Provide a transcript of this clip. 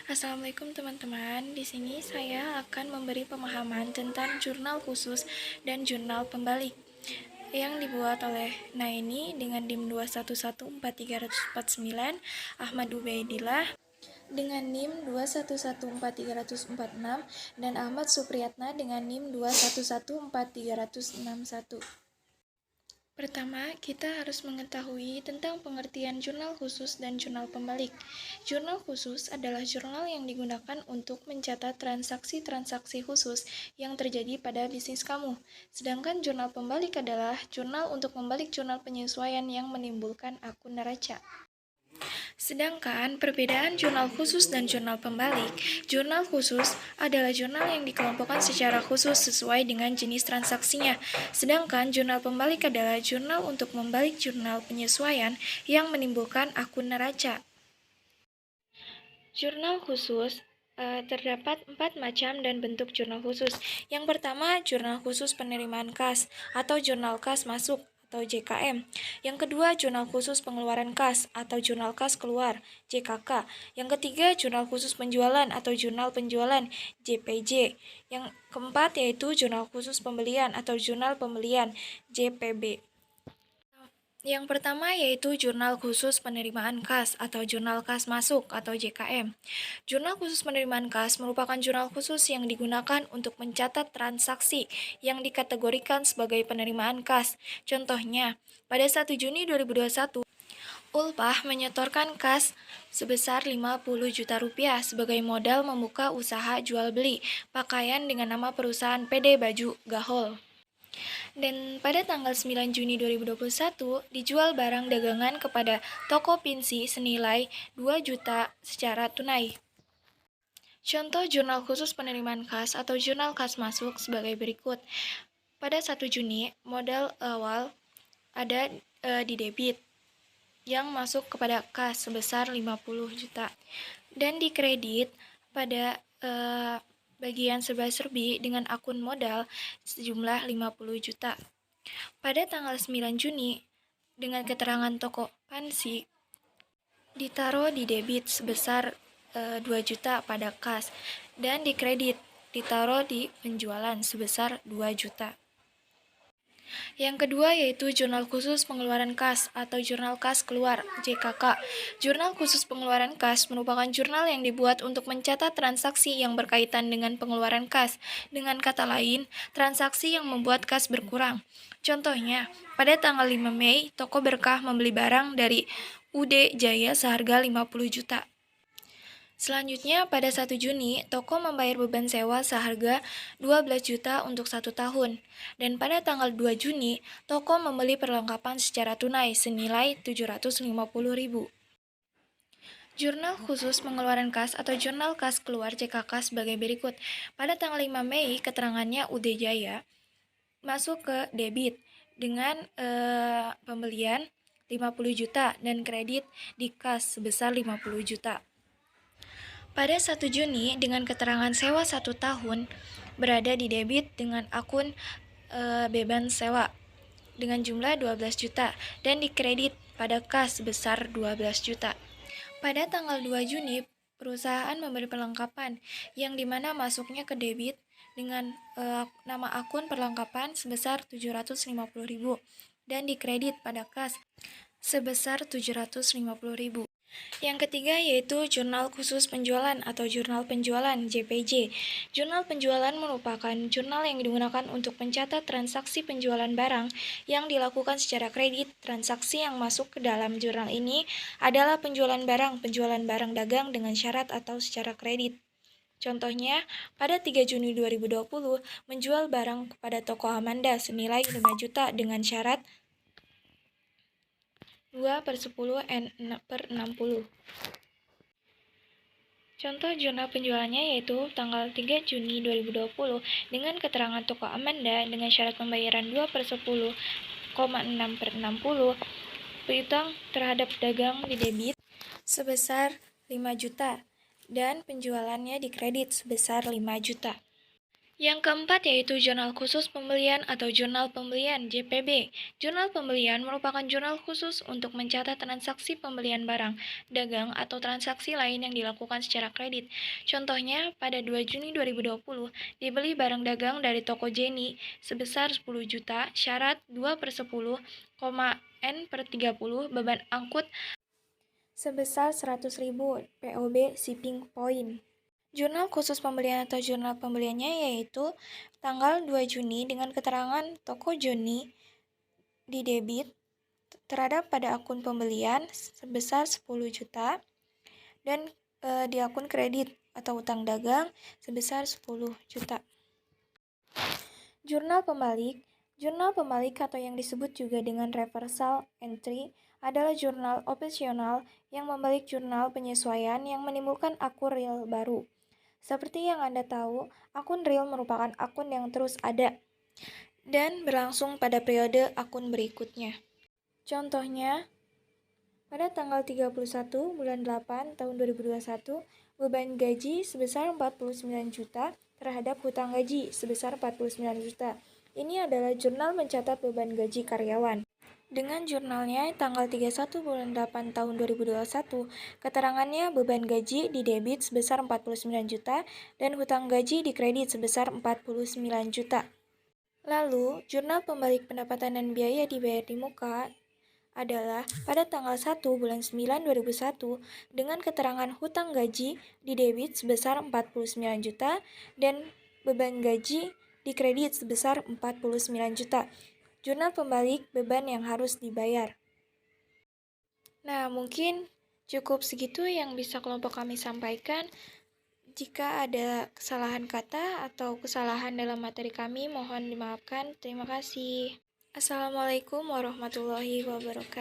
Assalamualaikum teman-teman. Di sini saya akan memberi pemahaman tentang jurnal khusus dan jurnal pembalik yang dibuat oleh Naini dengan NIM 2114349, Ahmad Ubaidillah dengan NIM 2114346, dan Ahmad Supriyatna dengan NIM 2114361. Pertama, kita harus mengetahui tentang pengertian jurnal khusus dan jurnal pembalik. Jurnal khusus adalah jurnal yang digunakan untuk mencatat transaksi-transaksi khusus yang terjadi pada bisnis kamu. Sedangkan jurnal pembalik adalah jurnal untuk membalik jurnal penyesuaian yang menimbulkan akun neraca. Sedangkan perbedaan jurnal khusus dan jurnal pembalik, jurnal khusus adalah jurnal yang dikelompokkan secara khusus sesuai dengan jenis transaksinya. Sedangkan jurnal pembalik adalah jurnal untuk membalik jurnal penyesuaian yang menimbulkan akun neraca. Jurnal khusus terdapat 4 macam dan bentuk jurnal khusus. Yang pertama, jurnal khusus penerimaan kas atau jurnal kas masuk atau JKM. Yang kedua, jurnal khusus pengeluaran kas atau jurnal kas keluar JKK. Yang ketiga, jurnal khusus penjualan atau jurnal penjualan JPJ. Yang keempat yaitu jurnal khusus pembelian atau jurnal pembelian JPB. Yang pertama yaitu jurnal khusus penerimaan kas atau jurnal kas masuk atau JKM. Jurnal khusus penerimaan kas merupakan jurnal khusus yang digunakan untuk mencatat transaksi yang dikategorikan sebagai penerimaan kas. Contohnya, pada 1 Juni 2021, Ulpah menyetorkan kas sebesar 50 juta rupiah sebagai modal membuka usaha jual beli pakaian dengan nama perusahaan PD Baju Gahol. Dan pada tanggal 9 Juni 2021, dijual barang dagangan kepada toko pinsi senilai 2 juta secara tunai. Contoh jurnal khusus penerimaan kas atau jurnal kas masuk sebagai berikut. Pada 1 Juni, modal awal ada di debit yang masuk kepada kas sebesar 50 juta. Dan di kredit pada bagian serba-serbi dengan akun modal sejumlah 50 juta. Pada tanggal 9 Juni, dengan keterangan toko pansi, ditaruh di debit sebesar 2 juta pada kas, dan di kredit ditaruh di penjualan sebesar 2 juta. Yang kedua yaitu jurnal khusus pengeluaran kas atau jurnal kas keluar JKK. Jurnal khusus pengeluaran kas merupakan jurnal yang dibuat untuk mencatat transaksi yang berkaitan dengan pengeluaran kas. Dengan kata lain, transaksi yang membuat kas berkurang. Contohnya, pada tanggal 5 Mei, toko Berkah membeli barang dari UD Jaya seharga 50 juta. Selanjutnya, pada 1 Juni, toko membayar beban sewa seharga 12 juta untuk 1 tahun. Dan pada tanggal 2 Juni, toko membeli perlengkapan secara tunai senilai 750.000. Jurnal khusus pengeluaran kas atau jurnal kas keluar JKK sebagai berikut. Pada tanggal 5 Mei, keterangannya UD Jaya masuk ke debit dengan pembelian 50 juta dan kredit di kas sebesar 50 juta. Pada 1 Juni, dengan keterangan sewa 1 tahun, berada di debit dengan akun beban sewa dengan jumlah 12 juta dan dikredit pada kas sebesar 12 juta. Pada tanggal 2 Juni, perusahaan memberi perlengkapan yang dimana masuknya ke debit dengan nama akun perlengkapan sebesar 750.000 dan dikredit pada kas sebesar 750.000. Yang ketiga yaitu jurnal khusus penjualan atau jurnal penjualan JPJ. Jurnal penjualan merupakan jurnal yang digunakan untuk mencatat transaksi penjualan barang yang dilakukan secara kredit. Transaksi yang masuk ke dalam jurnal ini adalah penjualan barang dagang dengan syarat atau secara kredit. Contohnya, pada 3 Juni 2020 menjual barang kepada toko Amanda senilai 5 juta dengan syarat 2/10 N/60. Contoh jurnal penjualannya yaitu tanggal 3 Juni 2020 dengan keterangan toko Amanda dengan syarat pembayaran 2/10,6/60 piutang terhadap dagang di debit sebesar 5 juta dan penjualannya di kredit sebesar 5 juta. Yang keempat yaitu jurnal khusus pembelian atau jurnal pembelian (JPB). Jurnal pembelian merupakan jurnal khusus untuk mencatat transaksi pembelian barang, dagang, atau transaksi lain yang dilakukan secara kredit. Contohnya, pada 2 Juni 2020, dibeli barang dagang dari toko Jenny sebesar 10 juta, syarat 2/10, N/30, beban angkut sebesar 100.000, POB shipping point. Jurnal khusus pembelian atau jurnal pembeliannya yaitu tanggal 2 Juni dengan keterangan toko Joni di debit terhadap pada akun pembelian sebesar 10 juta dan di akun kredit atau utang dagang sebesar 10 juta. Jurnal pembalik. Jurnal pembalik atau yang disebut juga dengan reversal entry adalah jurnal operasional yang membalik jurnal penyesuaian yang menimbulkan akun real baru. Seperti yang Anda tahu, akun real merupakan akun yang terus ada dan berlangsung pada periode akun berikutnya. Contohnya, pada tanggal 31 bulan 8 tahun 2021, beban gaji sebesar 49 juta terhadap hutang gaji sebesar 49 juta. Ini adalah jurnal mencatat beban gaji karyawan. Dengan jurnalnya tanggal 31 bulan 8 tahun 2021, keterangannya beban gaji di debit sebesar 49 juta dan hutang gaji di kredit sebesar 49 juta. Lalu, jurnal pembalik pendapatan dan biaya dibayar di muka adalah pada tanggal 1 bulan 9 2001 dengan keterangan hutang gaji di debit sebesar 49 juta dan beban gaji di kredit sebesar 49 juta. Jurnal pembalik beban yang harus dibayar. Nah, mungkin cukup segitu yang bisa kelompok kami sampaikan. Jika ada kesalahan kata atau kesalahan dalam materi kami, mohon dimaafkan. Terima kasih. Assalamualaikum warahmatullahi wabarakatuh.